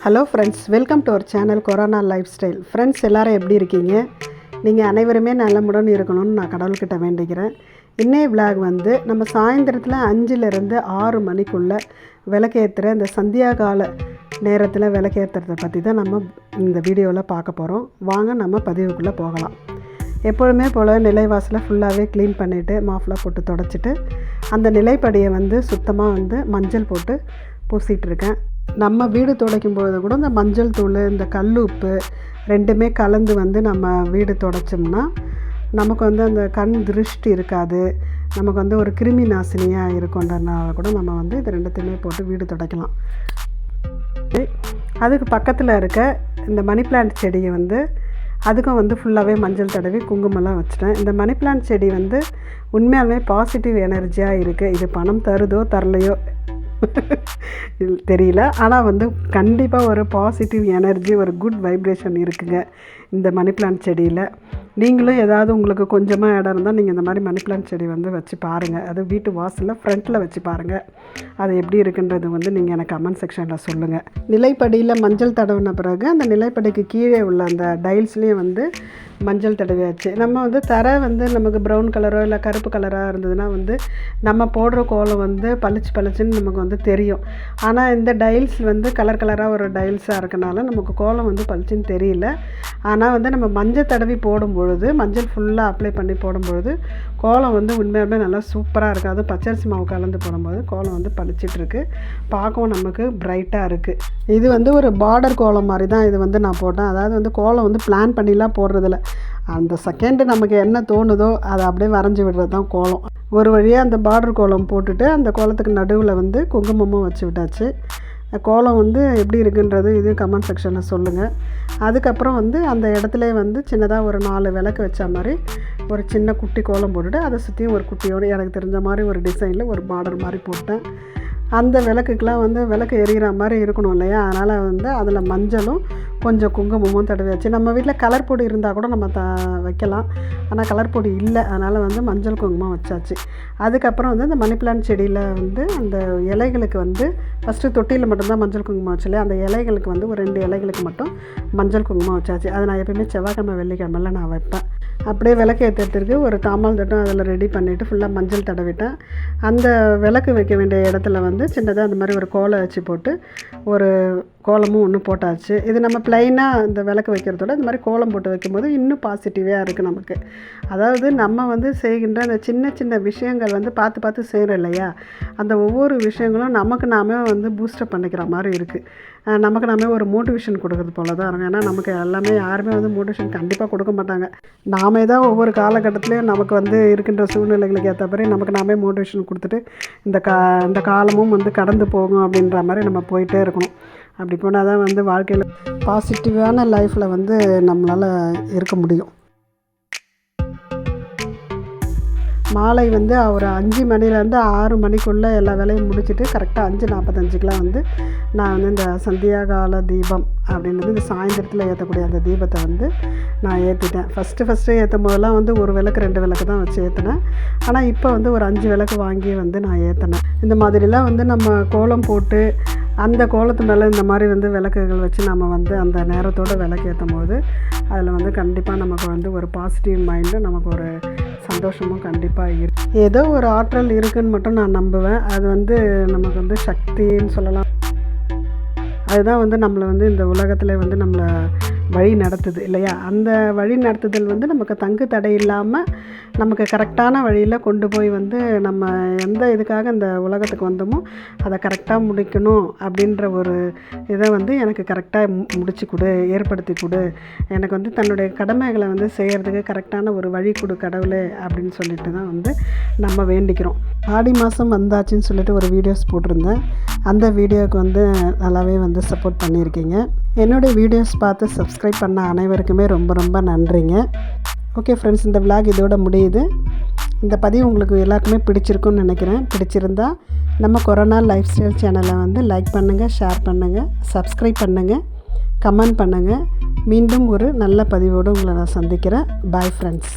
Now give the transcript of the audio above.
Hello friends, welcome to our channel corona life style. Friends, எல்லோரும் எப்படி இருக்கீங்க? நீங்கள் அனைவருமே நலமுடன் இருக்கணும்னு நான் கடவுள்கிட்ட வேண்டிக்கிறேன். இன்னைய விளாக் வந்து நம்ம சாயந்தரத்தில் 5லேருந்து 6 மணிக்குள்ளே விளக்கேற்றுற இந்த சந்தியா கால நேரத்தில் விளக்கேற்றுறதை பற்றி தான் நம்ம இந்த வீடியோவில் பார்க்க போகிறோம். வாங்க நம்ம பதிவுக்குள்ளே போகலாம். எப்பொழுதுமே போல் நிலைவாசலை ஃபுல்லாகவே க்ளீன் பண்ணிவிட்டு மாஃப்லாம் போட்டு தொடச்சிட்டு அந்த நிலைப்படியை வந்து சுத்தமாக வந்து மஞ்சள் போட்டு பூசிகிட்ருக்கேன். நம்ம வீடு துடைக்கும் பொழுது கூட இந்த மஞ்சள் தூள், இந்த கல் உப்பு ரெண்டுமே கலந்து வந்து நம்ம வீடு துடைச்சோம்னா நமக்கு வந்து அந்த கண் திருஷ்டி இருக்காது. நமக்கு வந்து ஒரு கிருமி நாசினியாக இருக்குன்றதுனால கூட நம்ம வந்து இது ரெண்டுத்தையுமே போட்டு வீடு துடைக்கலாம். அதுக்கு பக்கத்தில் இருக்க இந்த மணி பிளான்ட் செடியை வந்து அதுக்கும் வந்து ஃபுல்லாகவே மஞ்சள் தடவி குங்குமம்லாம் வச்சுட்டேன். இந்த மணி பிளான்ட் செடி வந்து உண்மையாலுமே பாசிட்டிவ் எனர்ஜியாக இருக்குது. இது பணம் தருதோ தரலையோ தெரியல, ஆனால் வந்து கண்டிப்பாக ஒரு பாசிட்டிவ் எனர்ஜி, ஒரு குட் வைப்ரேஷன் இருக்குங்க இந்த மணி பிளான்ட் செடியில். நீங்களும் ஏதாவது உங்களுக்கு கொஞ்சமாக இடம் இருந்தால் நீங்கள் இந்த மாதிரி மணி பிளான்ட் செடி வந்து வச்சு பாருங்கள். அது வீட்டு வாசலில் ஃப்ரண்ட்டில் வச்சு பாருங்கள். அது எப்படி இருக்குன்றது வந்து நீங்கள் எனக்கு கமெண்ட் செக்ஷனில் சொல்லுங்கள். நிலைப்படியில் மஞ்சள் தடவின பிறகு அந்த நிலைப்படிக்கு கீழே உள்ள அந்த டைல்ஸ்லேயும் வந்து மஞ்சள் தடவியாச்சு. நம்ம வந்து தரை வந்து நமக்கு ப்ரௌன் கலரோ இல்லை கருப்பு கலராக இருந்ததுன்னா வந்து நம்ம போடுற கோலம் வந்து பளிச்சுன்னு நமக்கு வந்து தெரியும். ஆனால் இந்த டைல்ஸ் வந்து கலர் கலராக ஒரு டைல்ஸாக இருக்கனால நமக்கு கோலம் வந்து பளிச்சுன்னு தெரியல. ஆனால் வந்து நம்ம மஞ்சள் தடவி போடும்பொழுது, மஞ்சள் ஃபுல்லாக அப்ளை பண்ணி போடும்பொழுது கோலம் வந்து உண்மையாலுமே நல்லா சூப்பராக இருக்குது. அதுவும் பச்சரிசி மாவு கலந்து போடும்போது கோலம் வந்து பளிச்சிட்ருக்கு, பார்க்கவும் நமக்கு பிரைட்டாக இருக்குது. இது வந்து ஒரு பார்டர் கோலம் மாதிரி தான் இது வந்து நான் போட்டேன். அதாவது வந்து கோலம் வந்து பிளான் பண்ணிலாம் போடுறதில்ல, அந்த செகண்டு நமக்கு என்ன தோணுதோ அதை அப்படியே வரைஞ்சி விடுறது தான் கோலம். ஒரு வழியாக அந்த பார்டர் கோலம் போட்டுட்டு அந்த கோலத்துக்கு நடுவில் வந்து குங்குமமும் வச்சு விட்டாச்சு. கோலம் வந்து எப்படி இருக்குன்றது இது கமெண்ட் செக்ஷனில் சொல்லுங்கள். அதுக்கப்புறம் வந்து அந்த இடத்துல வந்து சின்னதாக ஒரு 4 விளக்கு வச்ச மாதிரி ஒரு சின்ன குட்டி கோலம் போட்டுட்டு அதை சுற்றியும் ஒரு குட்டியோடு எனக்கு தெரிஞ்ச மாதிரி ஒரு டிசைனில் ஒரு பார்டர் மாதிரி போட்டேன். அந்த விளக்குக்கெலாம் வந்து விளக்கு எரிகிற மாதிரி இருக்கணும் இல்லையா, அதனால் வந்து அதில் மஞ்சளும் கொஞ்சம் குங்குமமும் தடவியாச்சு. நம்ம வீட்டில் கலர் பொடி இருந்தால் கூட நம்ம வைக்கலாம், ஆனால் கலர் பொடி இல்லை, அதனால் வந்து மஞ்சள் குங்குமம் வச்சாச்சு. அதுக்கப்புறம் வந்து இந்த மணி பிளான்ட் செடியில் வந்து அந்த இலைகளுக்கு வந்து ஃபஸ்ட்டு தொட்டியில் மட்டும்தான் மஞ்சள் குங்குமம் வச்சுல, அந்த இலைகளுக்கு வந்து ஒரு 2 இலைகளுக்கு மட்டும் மஞ்சள் குங்குமம் வச்சாச்சு. அதை நான் எப்பயுமே செவ்வாய்க்கிழமை வெள்ளிக்கிழமெல்லாம் நான் வைப்பேன். அப்படியே விளக்கு ஏற்றுறதுக்கு ஒரு தாம்பால் தட்டும் அதில் ரெடி பண்ணிவிட்டு ஃபுல்லாக மஞ்சள் தடவிட்டேன். அந்த விளக்கு வைக்க வேண்டிய இடத்துல வந்து சின்னதாக அந்த மாதிரி ஒரு கோலை வச்சு போட்டு ஒரு கோலமும் ஒன்று போட்டாச்சு. இது நம்ம ப்ளைனாக இந்த விளக்கு வைக்கிறதோட இந்த மாதிரி கோலம் போட்டு வைக்கும்போது இன்னும் பாசிட்டிவாக இருக்குது நமக்கு. அதாவது நம்ம வந்து செய்கின்ற அந்த சின்ன சின்ன விஷயங்கள் வந்து பார்த்து செய்கிறோம் இல்லையா, அந்த ஒவ்வொரு விஷயங்களும் நமக்கு நாமே வந்து பூஸ்டப் பண்ணிக்கிற மாதிரி இருக்குது. நமக்கு நாமே ஒரு மோட்டிவேஷன் கொடுக்குறது போல தான் இருக்கும். ஏன்னா நமக்கு எல்லாமே யாருமே வந்து மோட்டிவேஷன் கண்டிப்பாக கொடுக்க மாட்டாங்க. நாமே தான் ஒவ்வொரு காலகட்டத்துலேயும் நமக்கு வந்து இருக்கின்ற சூழ்நிலைகளுக்கு ஏற்ற மாதிரி நமக்கு நாமே மோட்டிவேஷன் கொடுத்துட்டு இந்த காலமும் வந்து கடந்து போகும் அப்படின்ற மாதிரி நம்ம போயிட்டே இருக்கணும். அப்படி போனால் தான் வந்து வாழ்க்கையில் பாசிட்டிவான லைஃப்பில் வந்து நம்மளால் இருக்க முடியும். மாலை வந்து ஒரு 5 மணிலேருந்து 6 மணிக்குள்ளே எல்லா வேலையும் முடிச்சுட்டு கரெக்டாக 5:45க்கெலாம் வந்து நான் வந்து இந்த சந்தியாகால தீபம் அப்படின்றது இந்த சாயந்தரத்தில் ஏற்றக்கூடிய அந்த தீபத்தை வந்து நான் ஏற்றிட்டேன். ஃபஸ்ட்டு ஏற்றும் போதெல்லாம் வந்து ஒரு விளக்கு 2 விளக்கு தான் வச்சு ஏற்றினேன். ஆனால் இப்போ வந்து ஒரு 5 விளக்கு வாங்கி வந்து நான் ஏற்றினேன். இந்த மாதிரிலாம் வந்து நம்ம கோலம் போட்டு அந்த கோலத்து மேலே இந்த மாதிரி வந்து விளக்குகள் வச்சு நம்ம வந்து அந்த நேரத்தோடு விளக்கு ஏற்றும் போது அதில் வந்து கண்டிப்பாக நமக்கு வந்து ஒரு பாசிட்டிவ் மைண்டு, நமக்கு ஒரு சந்தோஷமும் கண்டிப்பாக இருக்குது. ஏதோ ஒரு ஆற்றல் இருக்குதுன்னு மட்டும் நான் நம்புவேன். அது வந்து நமக்கு வந்து சக்தின்னு சொல்லலாம். அதுதான் வந்து நம்மளை வந்து இந்த உலகத்தில் வந்து நம்மளை வழி நடத்துது இல்லையா. அந்த வழி நடத்துதல் வந்து நமக்கு தங்கு தடை இல்லாமல் நமக்கு கரெக்டான வழியில் கொண்டு போய் வந்து நம்ம எந்த இதுக்காக இந்த உலகத்துக்கு வந்தோமோ அதை கரெக்டாக முடிக்கணும் அப்படின்ற ஒரு இதை வந்து எனக்கு கரெக்டாக முடிச்சு கொடு, ஏற்படுத்தி கொடு, எனக்கு வந்து தன்னுடைய கடமைகளை வந்து செய்கிறதுக்கு கரெக்டான ஒரு வழி கொடு கடவுளே அப்படின்னு சொல்லிட்டு தான் வந்து நம்ம வேண்டிக்கிறோம். ஆடி மாதம் வந்தாச்சுன்னு சொல்லிட்டு ஒரு வீடியோஸ் போட்டிருந்தேன். அந்த வீடியோவுக்கு வந்து நல்லாவே வந்து சப்போர்ட் பண்ணியிருக்கீங்க. என்னுடைய வீடியோஸ் பார்த்து சப்ஸ்கிரைப் பண்ண அனைவருக்குமே ரொம்ப நன்றிங்க. ஓகே ஃப்ரெண்ட்ஸ், இந்த விளாக் இதோட முடியுது. இந்த பதிவு உங்களுக்கு எல்லாருக்குமே பிடிச்சிருக்குன்னு நினைக்கிறேன். பிடிச்சிருந்தா நம்ம கொரோனா லைஃப் ஸ்டைல் சேனலை வந்து லைக் பண்ணுங்கள், ஷேர் பண்ணுங்கள், சப்ஸ்கிரைப் பண்ணுங்கள், கமெண்ட் பண்ணுங்கள். மீண்டும் ஒரு நல்ல பதிவோடு உங்களை நான் சந்திக்கிறேன். Bye friends.